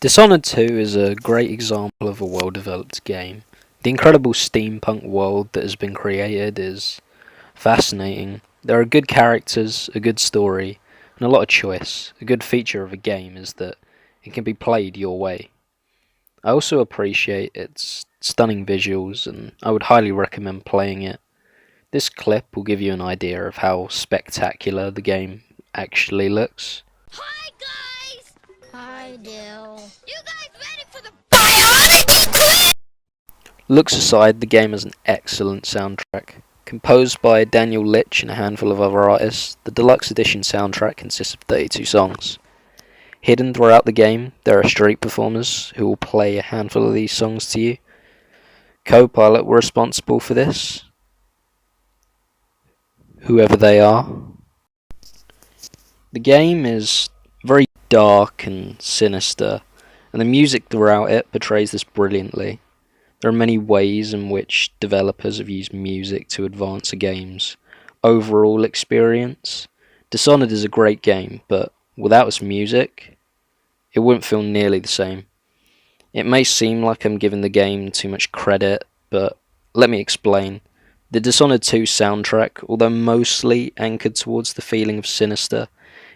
Dishonored 2 is a great example of a well-developed game. The incredible steampunk world that has been created is fascinating. There are good characters, a good story, and a lot of choice. A good feature of a game is that it can be played your way. I also appreciate its stunning visuals, and I would highly recommend playing it. This clip will give you an idea of how spectacular the game actually looks. Hi, guys! Hi, Dill. You guys ready for the biology quiz? Looks aside, the game has an excellent soundtrack. Composed by Daniel Litch and a handful of other artists, the deluxe edition soundtrack consists of 32 songs. Hidden throughout the game, there are street performers who will play a handful of these songs to you. Copilot were responsible for this, whoever they are. The game is very dark and sinister, and the music throughout it portrays this brilliantly. There are many ways in which developers have used music to advance a game's overall experience. Dishonored is a great game, but without its music, it wouldn't feel nearly the same. It may seem like I'm giving the game too much credit, but let me explain. The Dishonored 2 soundtrack, although mostly anchored towards the feeling of sinister,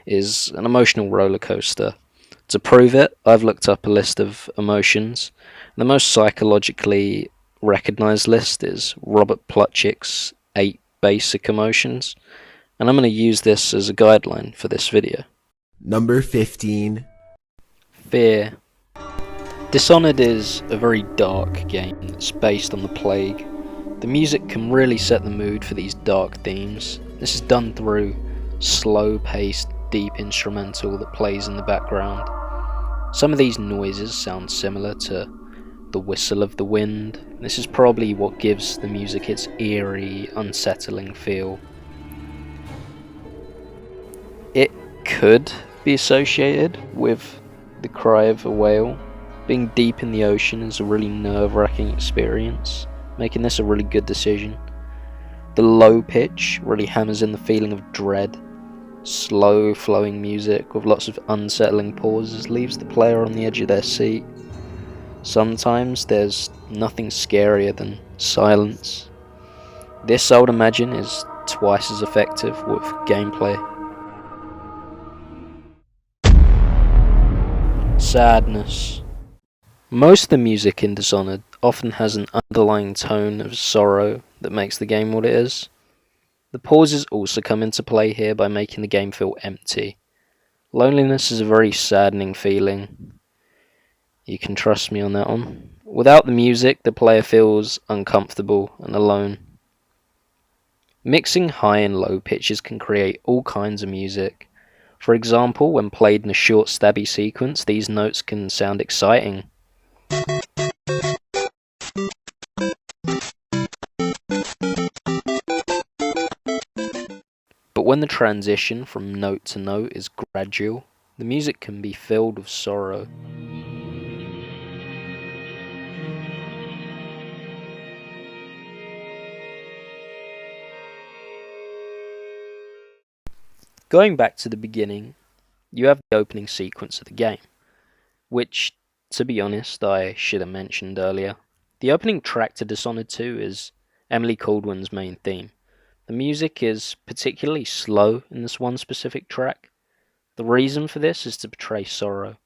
is an emotional roller coaster. To prove it, I've looked up a list of emotions. The most psychologically recognized list is Robert Plutchik's 8 basic emotions, and I'm going to use this as a guideline for this video. Number 15. Fear. Dishonored is a very dark game that's based on the plague. The music can really set the mood for these dark themes. This is done through slow-paced, deep instrumental that plays in the background. Some of these noises sound similar to the whistle of the wind. This is probably what gives the music its eerie, unsettling feel. It could be associated with the cry of a whale. Being deep in the ocean is a really nerve-wracking experience, making this a really good decision. The low pitch really hammers in the feeling of dread. Slow flowing music with lots of unsettling pauses leaves the player on the edge of their seat. Sometimes there's nothing scarier than silence. This, I would imagine, is twice as effective with gameplay. Sadness. Most of the music in Dishonored often has an underlying tone of sorrow that makes the game what it is. The pauses also come into play here by making the game feel empty. Loneliness is a very saddening feeling. You can trust me on that one. Without the music, the player feels uncomfortable and alone. Mixing high and low pitches can create all kinds of music. For example, when played in a short stabby sequence, these notes can sound exciting. But when the transition from note to note is gradual, the music can be filled with sorrow. Going back to the beginning, you have the opening sequence of the game, which, to be honest, I should have mentioned earlier. The opening track to Dishonored 2 is Emily Caldwell's main theme. The music is particularly slow in this one specific track. The reason for this is to portray sorrow.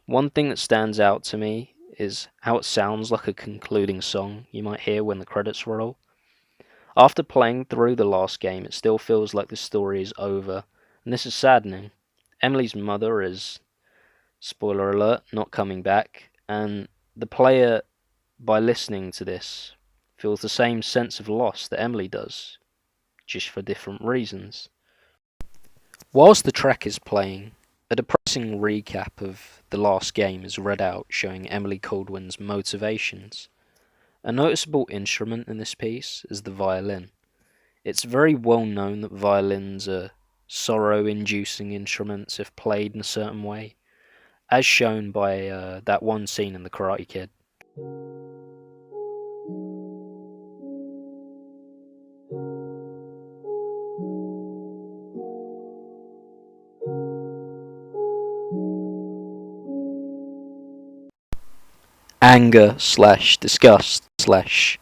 One thing that stands out to me is how it sounds like a concluding song you might hear when the credits roll. After playing through the last game, it still feels like the story is over, and this is saddening. Emily's mother is, spoiler alert, not coming back, and the player, by listening to this, feels the same sense of loss that Emily does, just for different reasons. Whilst the track is playing, a depressing recap of the last game is read out showing Emily Caldwell's motivations. A noticeable instrument in this piece is the violin. It's very well known that violins are sorrow-inducing instruments if played in a certain way, as shown by that one scene in The Karate Kid. anger slash disgust slash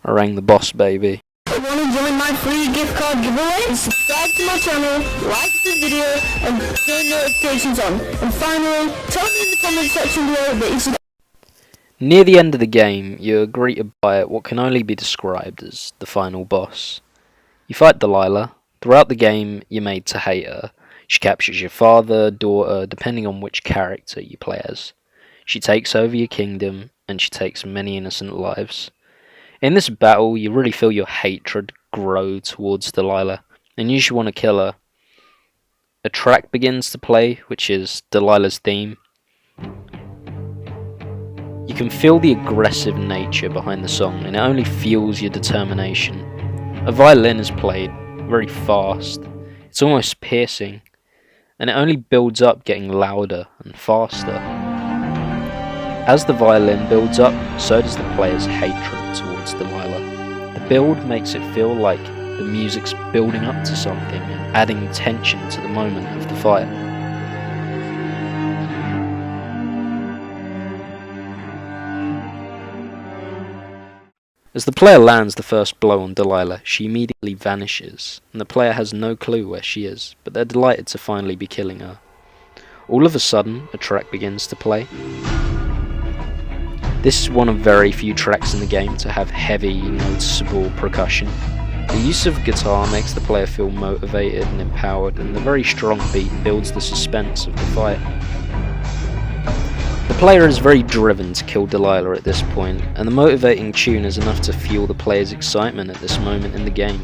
I rang the boss baby. Want to join my free gift card giveaway? Subscribe to my channel, like the video, and turn notifications on. And finally, tell me in the comment section below that you should. Near the end of the game, you're greeted by what can only be described as the final boss. You fight Delilah. Throughout the game, you're made to hate her. She captures your father, daughter, depending on which character you play as. She takes over your kingdom, and she takes many innocent lives. In this battle, you really feel your hatred grow towards Delilah, and you should want to kill her. A track begins to play, which is Delilah's theme. You can feel the aggressive nature behind the song, and it only fuels your determination. A violin is played, very fast. It's almost piercing, and it only builds up, getting louder and faster. As the violin builds up, so does the player's hatred towards Delilah. The build makes it feel like the music's building up to something and adding tension to the moment of the fight. As the player lands the first blow on Delilah, she immediately vanishes, and the player has no clue where she is, but they're delighted to finally be killing her. All of a sudden, a track begins to play. This is one of very few tracks in the game to have heavy, noticeable percussion. The use of guitar makes the player feel motivated and empowered, and the very strong beat builds the suspense of the fight. The player is very driven to kill Delilah at this point, and the motivating tune is enough to fuel the player's excitement at this moment in the game.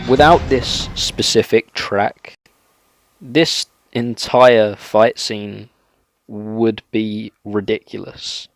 Without this specific track, this entire fight scene would be ridiculous.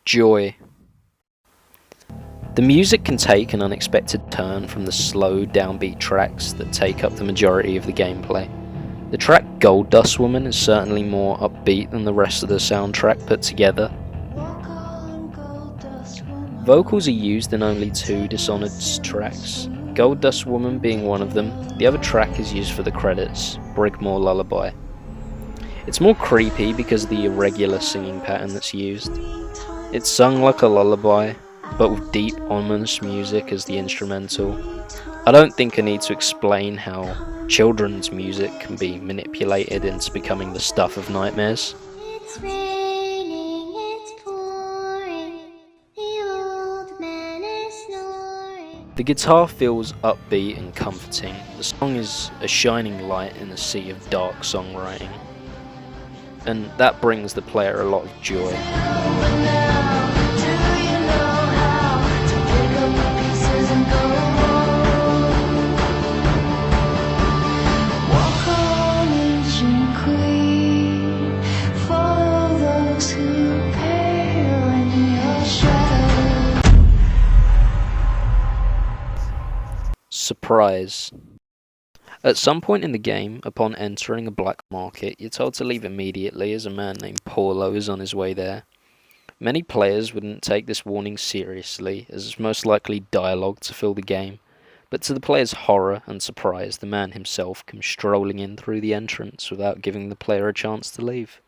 Joy. The music can take an unexpected turn from the slow, downbeat tracks that take up the majority of the gameplay. The track Gold Dust Woman is certainly more upbeat than the rest of the soundtrack put together. Vocals are used in only 2 Dishonored tracks, Gold Dust Woman being one of them. The other track is used for the credits, Brigmore Lullaby. It's more creepy because of the irregular singing pattern that's used. It's sung like a lullaby, but with deep, ominous music as the instrumental. I don't think I need to explain how children's music can be manipulated into becoming the stuff of nightmares. It's raining, it's pouring, the old man is snoring. The guitar feels upbeat and comforting. The song is a shining light in a sea of dark songwriting, and that brings the player a lot of joy. Surprise. At some point in the game, upon entering a black market, you're told to leave immediately as a man named Paulo is on his way there. Many players wouldn't take this warning seriously, as it's most likely dialogue to fill the game, but to the player's horror and surprise, the man himself comes strolling in through the entrance without giving the player a chance to leave.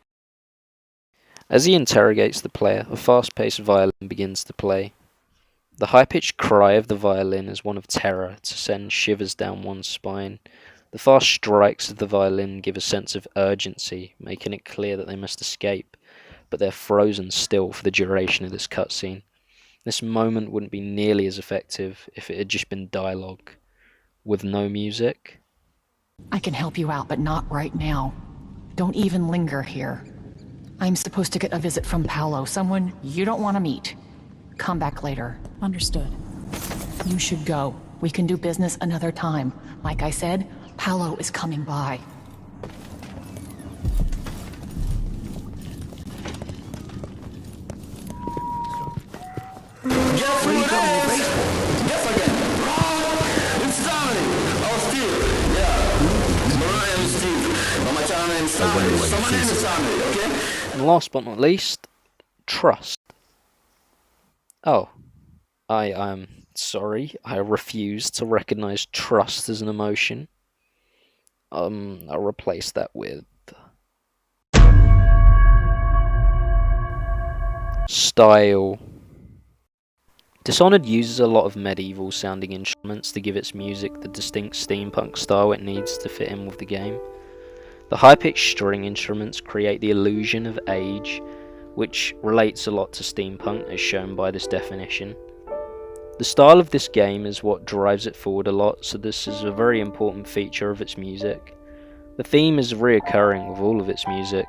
As he interrogates the player, a fast-paced violin begins to play. The high-pitched cry of the violin is one of terror to send shivers down one's spine. The fast strikes of the violin give a sense of urgency, making it clear that they must escape, but they're frozen still for the duration of this cutscene. This moment wouldn't be nearly as effective if it had just been dialogue, with no music. I can help you out, but not right now. Don't even linger here. I'm supposed to get a visit from Paolo, someone you don't want to meet. Come back later. Understood. You should go. We can do business another time. Like I said, Paolo is coming by. Guess who it is? Guess again. It's Dominic. Oh, Steve. Yeah. My name is Steve. But my channel name is Dominic. So my name is Dominic, okay? And last but not least, trust. Oh, I'm sorry. I refuse to recognize trust as an emotion. I'll replace that with style. Dishonored uses a lot of medieval sounding instruments to give its music the distinct steampunk style it needs to fit in with the game. The high-pitched string instruments create the illusion of age, which relates a lot to steampunk as shown by this definition. The style of this game is what drives it forward a lot, so this is a very important feature of its music. The theme is reoccurring with all of its music.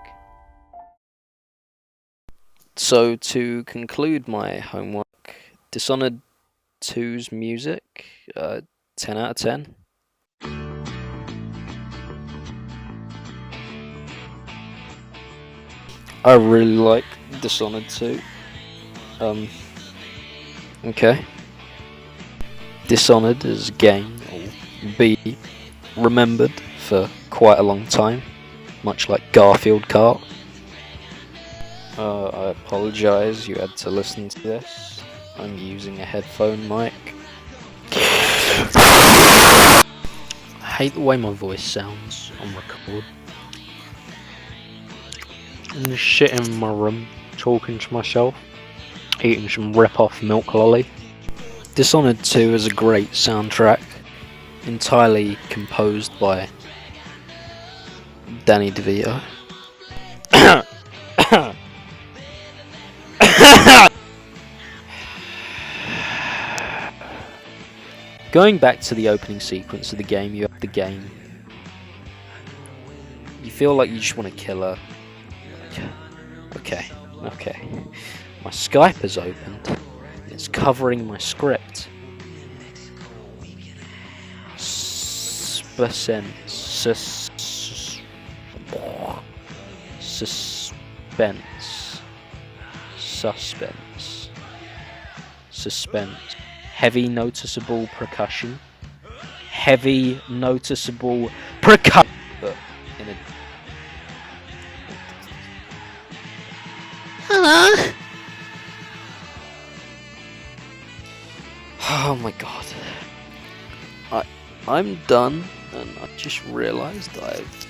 So to conclude my homework, Dishonored 2's music, 10 out of 10. I really like Dishonored 2. Okay. Dishonored as a game will be remembered for quite a long time, much like Garfield Kart. I apologise you had to listen to this. I'm using a headphone mic. I hate the way my voice sounds on record. I'm just sitting in my room, talking to myself, eating some rip-off milk lolly. Dishonored 2 is a great soundtrack, entirely composed by Danny DeVito. Going back to the opening sequence of the game, you have the game. You feel like you just want to kill her. Okay. My Skype has opened. It's covering my script. Suspense. Heavy noticeable percussion. Heavy noticeable percussion. In a Hello? Oh my god. I'm done, and I just realised I have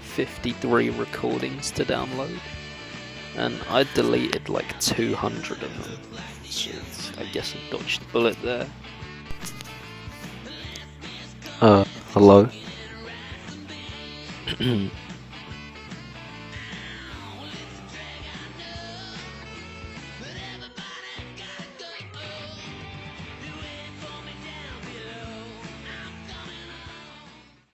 53 recordings to download, and I deleted like 200 of them, so I guess I dodged the bullet there. Hello?